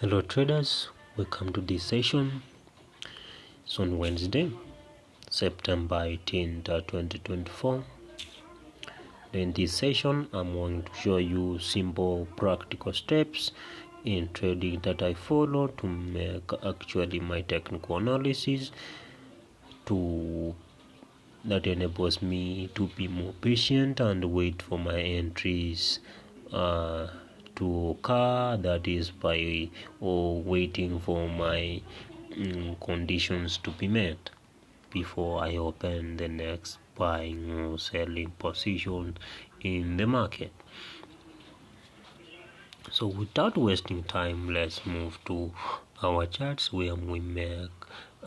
Hello traders, welcome to this session. It's on Wednesday, September 18th, 2024. In this session, I'm going to show you simple practical steps in trading that I follow to make actually my technical analysis that enables me to be more patient and wait for my entries to occur, that is by waiting for my conditions to be met before I open the next buying or selling position in the market. So without wasting time, let's move to our charts where we make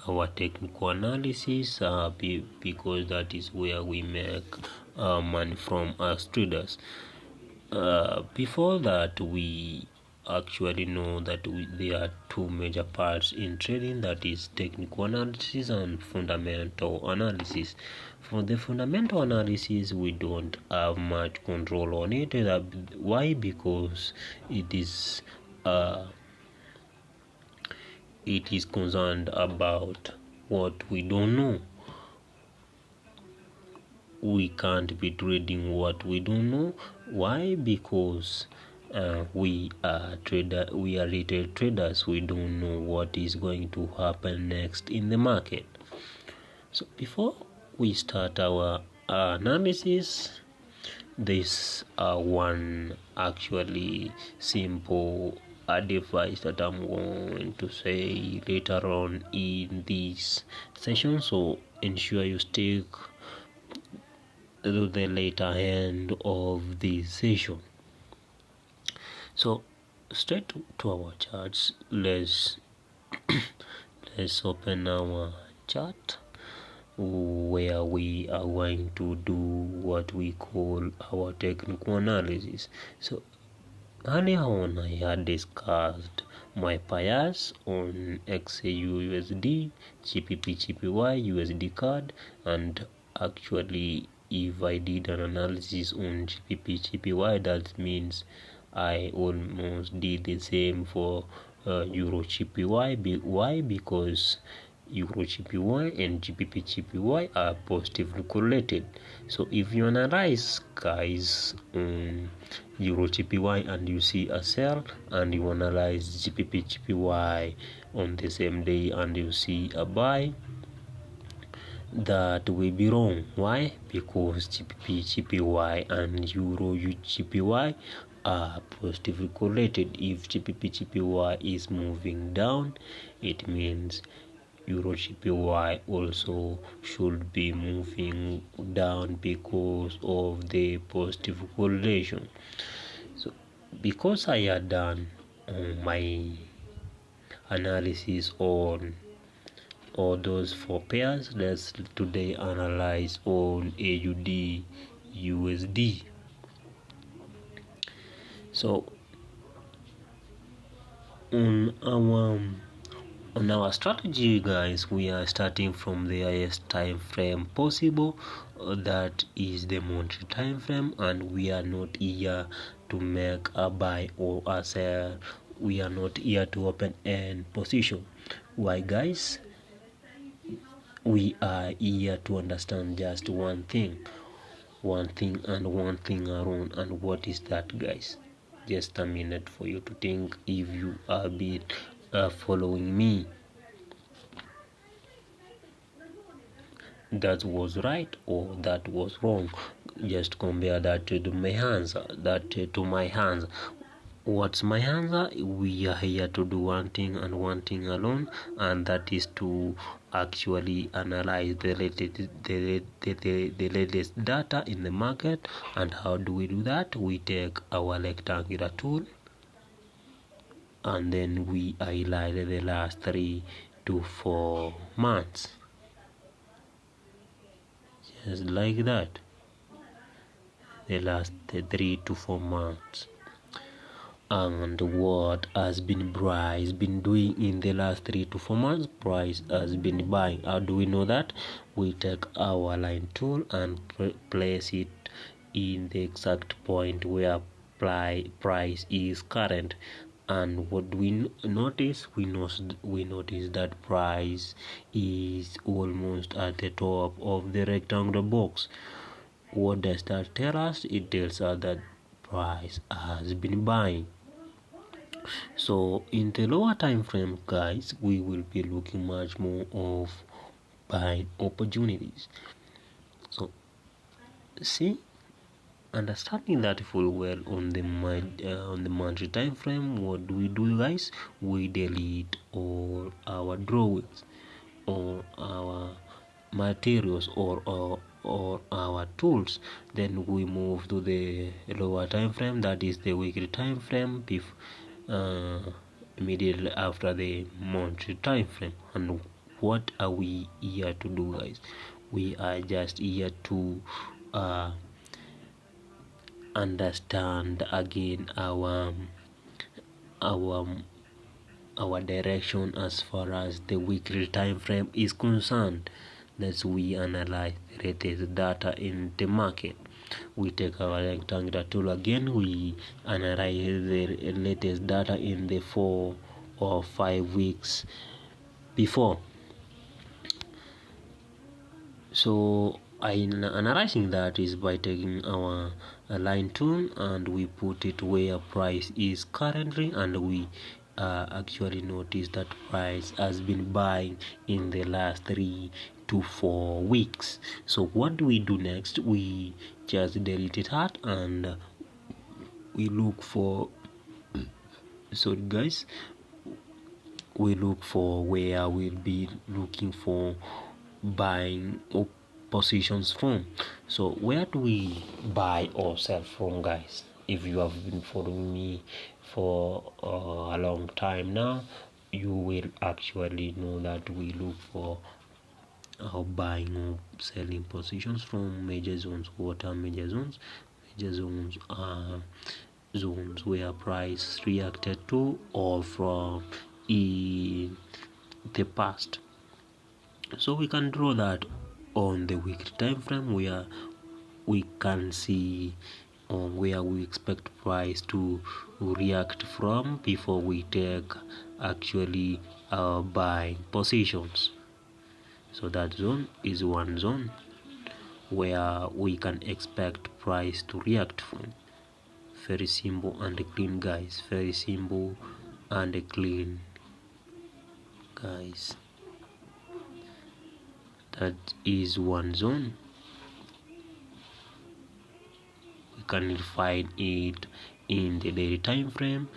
our technical analysis because that is where we make money from as traders. Before that, we actually know that there are two major parts in trading, that is technical analysis and fundamental analysis. For the fundamental analysis, we don't have much control on it. Why? Because it is concerned about what we don't know. We can't be trading what we don't know. Why? Because we are retail traders. We don't know what is going to happen next in the market. So before we start our analysis, this one actually simple advice that I'm going to say later on in this session, so ensure you stick to the later end of this session. So straight to our charts, let's open our chart where we are going to do what we call our technical analysis. So earlier on, I had discussed my pairs on XAU USD, GBP GPY USD CAD, and actually if I did an analysis on GBP GPY, that means I almost did the same for Euro GPY. Why? Because Euro GPY and GBP GPY are positively correlated. So if you analyze, guys, on Euro GPY and you see a sell, and you analyze GBP GPY on the same day and you see a buy, that will be wrong. Why? Because GBP GPY and Euro GPY are positively correlated. If GBP GPY is moving down, it means Euro GPY also should be moving down because of the positive correlation. So because I had done my analysis on all those four pairs, let's today analyze on AUD USD. So on our strategy, guys, we are starting from the highest time frame possible, that is the monthly time frame, and we are not here to make a buy or a sell. We are not here to open end position. Why, guys? We are here to understand just one thing and one thing alone. And what is that, guys? Just a minute for you to think if you are following me. That was right or that was wrong. Just compare that to my hands. What's my answer? We are here to do one thing and one thing alone, and that is to actually analyze the latest data in the market. And how do we do that? We take our rectangular tool and then we highlight the last 3 to 4 months, just like that. The last 3 to 4 months. And what has been price been doing in the last 3 to 4 months? Price has been buying. How do we know that? We take our line tool and place it in the exact point where price is current. And what do we notice? We notice that price is almost at the top of the rectangular box. What does that tell us? It tells us that price has been buying. So in the lower time frame, guys, we will be looking much more of buying opportunities. So see, understanding that full well on the monthly time frame, what do we do, guys? We delete all our drawings or our materials or our tools. Then we move to the lower time frame, that is the weekly time frame, immediately after the monthly time frame. And what are we here to do, guys? We are just here to understand again our direction as far as the weekly time frame is concerned. That we analyze the latest data in the market. We take our rectangular tool again, we analyze the latest data in the 4 or 5 weeks before. So analyzing that is by taking our line tool and we put it where price is currently, and we actually notice that price has been buying in the last 3 to 4 weeks. So what do we do next? We just delete it out and we look for we look for where we'll be looking for buying positions from. So where do we buy or sell from, guys? If you have been following me for a long time now, you will actually know that we look for buying or selling positions from major zones. What are major zones? Major zones are zones where price reacted to or from in the past. So we can draw that on the weekly time frame, where we can see where we expect price to react from before we take actually buying positions. So that zone is one zone where we can expect price to react from. Very simple and clean, guys. Very simple and clean, guys. That is one zone. We can find it in the daily time frame.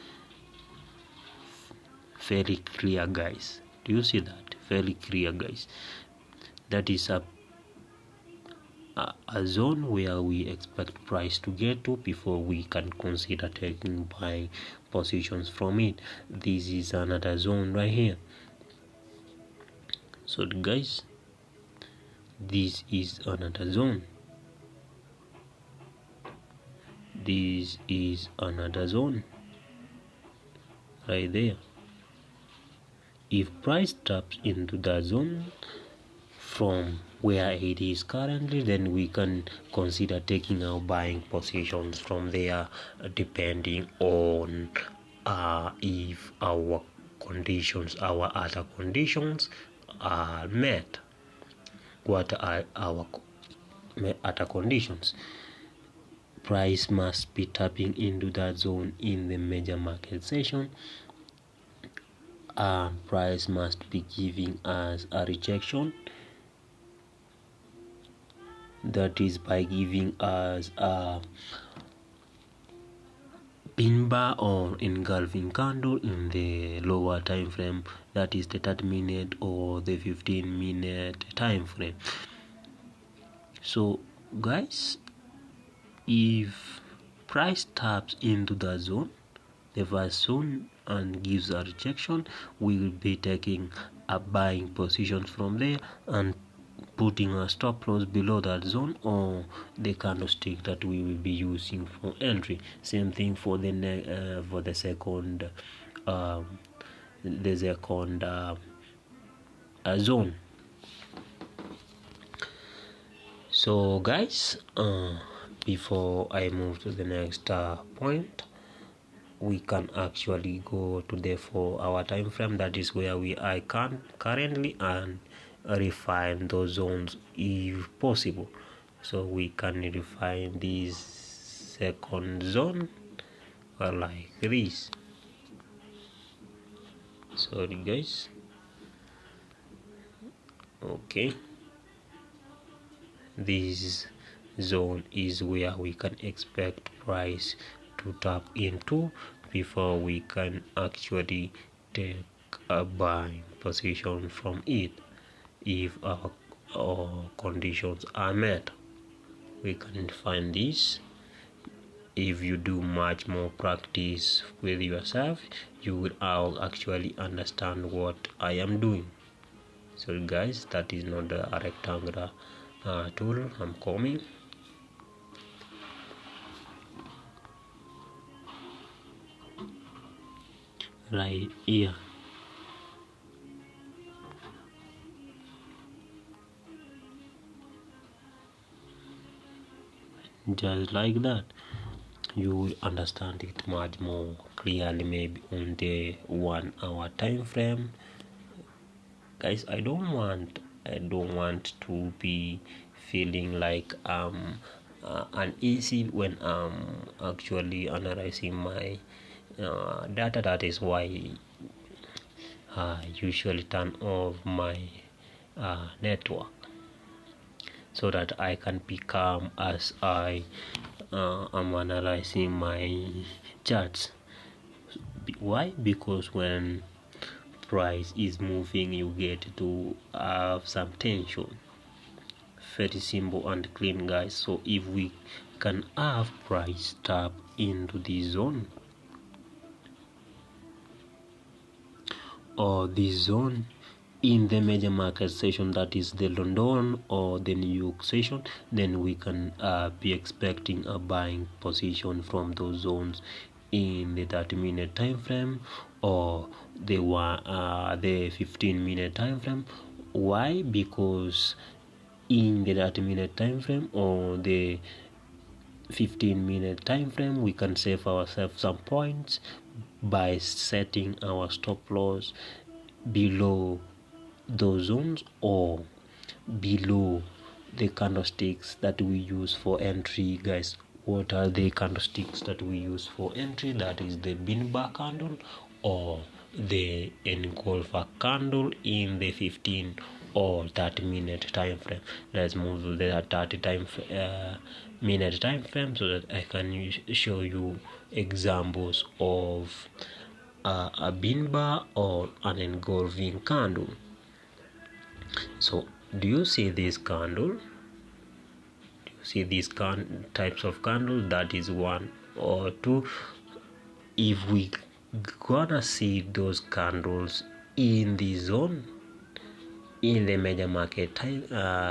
Very clear, guys. Do you see that? Very clear, guys. That is a zone where we expect price to get to before we can consider taking buying positions from it. This is another zone right here. So guys, this is another zone. This is another zone right there. If price taps into the zone from where it is currently, then we can consider taking our buying positions from there, depending on if our other conditions are met. What are our other conditions? Price must be tapping into that zone in the major market session. Price must be giving us a rejection, that is by giving us a pin bar or engulfing candle in the lower time frame, that is the 30-minute or the 15-minute time frame. So guys, if price taps into the zone, the first zone, and gives a rejection, we will be taking a buying position from there and putting a stop loss below that zone or the candlestick that we will be using for entry. Same thing for the second zone. So guys, before I move to the next point, we can actually go to the 4-hour time frame. That is where I can currently and refine those zones if possible. So we can refine this second zone like this. Sorry guys. Okay, this zone is where we can expect price to tap into before we can actually take a buying position from it. If our conditions are met, we can find this. If you do much more practice with yourself, you will actually understand what I am doing. So guys, that is not a rectangular tool. I'm coming. Right here. Just like that, you will understand it much more clearly, maybe on the 1-hour time frame. Guys, I don't want to be feeling like uneasy when I'm actually analyzing my data. That is why I usually turn off my network, so that I can be calm as I am analyzing my charts. Why? Because when price is moving, you get to have some tension. Very simple and clean, guys. So if we can have price tap into this zone or this zone in the major market session, that is the London or the New York session, then we can be expecting a buying position from those zones in the 30-minute time frame or the 15-minute time frame. Why? Because in the 30-minute time frame or the 15-minute time frame, we can save ourselves some points by setting our stop loss below those zones or below the candlesticks that we use for entry. Guys, what are the candlesticks that we use for entry? That is the bin bar candle or the engulfer candle in the 15 or 30-minute time frame. Let's move to the 30-minute time frame so that I can show you examples of a bin bar or an engulfing candle. So do you see this candle? Do you see these types of candles? That is 1 or 2. If we gonna see those candles in the zone in the major market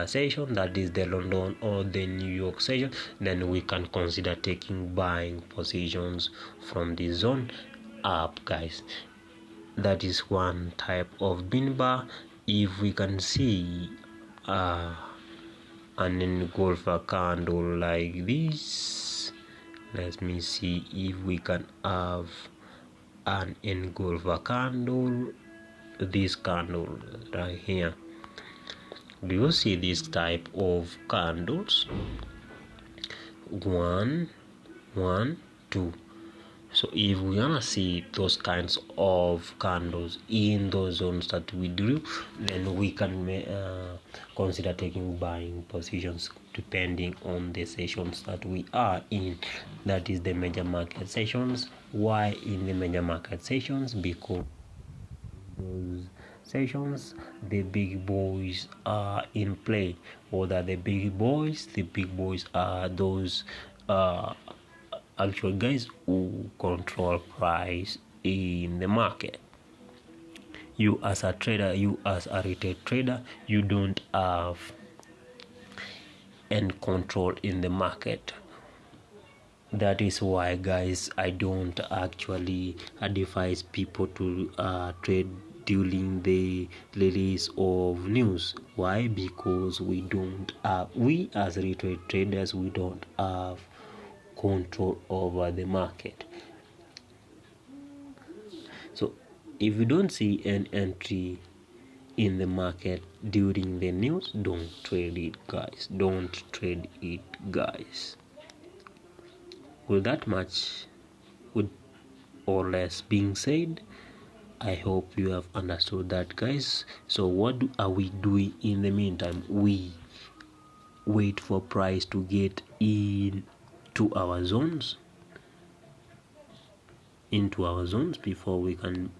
session, that is the London or the New York session, then we can consider taking buying positions from the zone up, guys. That is one type of bin bar. If we can see an engulfer candle like this, let me see if we can have an engulfer candle, this candle right here. Do you see this type of candles? 1, 1, 2. So if we wanna see those kinds of candles in those zones that we drew, then we can consider taking buying positions depending on the sessions that we are in. That is the major market sessions. Why in the major market sessions? Because those sessions the big boys are in play. What are the big boys? The big boys are those actual guys who control price in the market. You as a trader, you as a retail trader, you don't have any control in the market. That is why, guys, I don't actually advise people to trade during the release of news. Why? Because we as retail traders, we don't have control over the market. So if you don't see an entry in the market during the news, don't trade it, guys. Don't trade it, guys. With that much, with or less being said, I hope you have understood that, guys. So what are we doing in the meantime? We wait for price to get into our zones before we can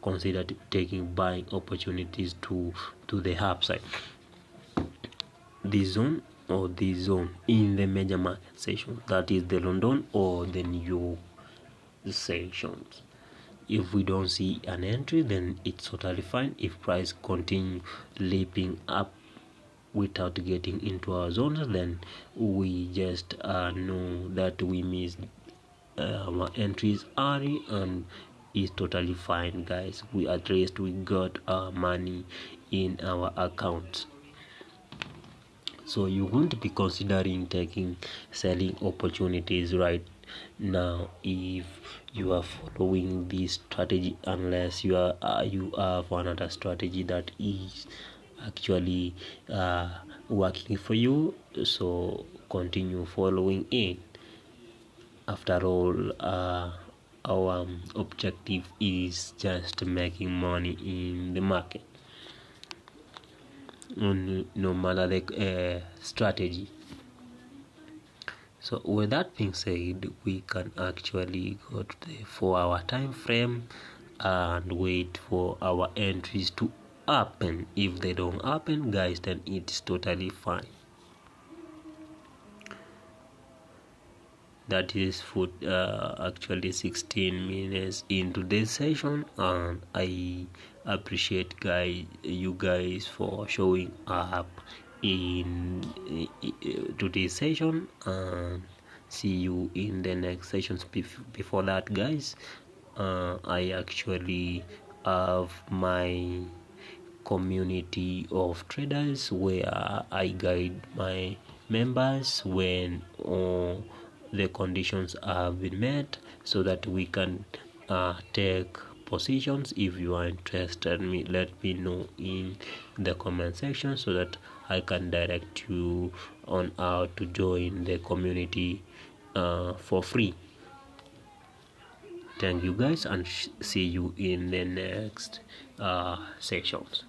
consider taking buying opportunities to the upside. This zone in the major market session, that is the London or the New York sessions. If we don't see an entry, then it's totally fine. If price continue leaping up without getting into our zones, then we just know that we missed our entries early, and it's totally fine, guys. We at least we got our money in our accounts. So you won't be considering taking selling opportunities right now if you are following this strategy, unless you have another strategy that is actually working for you. So continue following it. After all, our objective is just making money in the market, no matter the strategy. So with that being said, we can actually go to the 4-hour time frame and wait for our entries to happen. If they don't happen, guys, then it's totally fine. That is for actually 16 minutes into this session, and I appreciate you guys for showing up in today's session, and see you in the next sessions. Before that, guys, I actually have my community of traders where I guide my members when the conditions have been met, so that we can take positions. If you are interested, let me know in the comment section, so that I can direct you on how to join the community for free. Thank you, guys, and see you in the next sessions.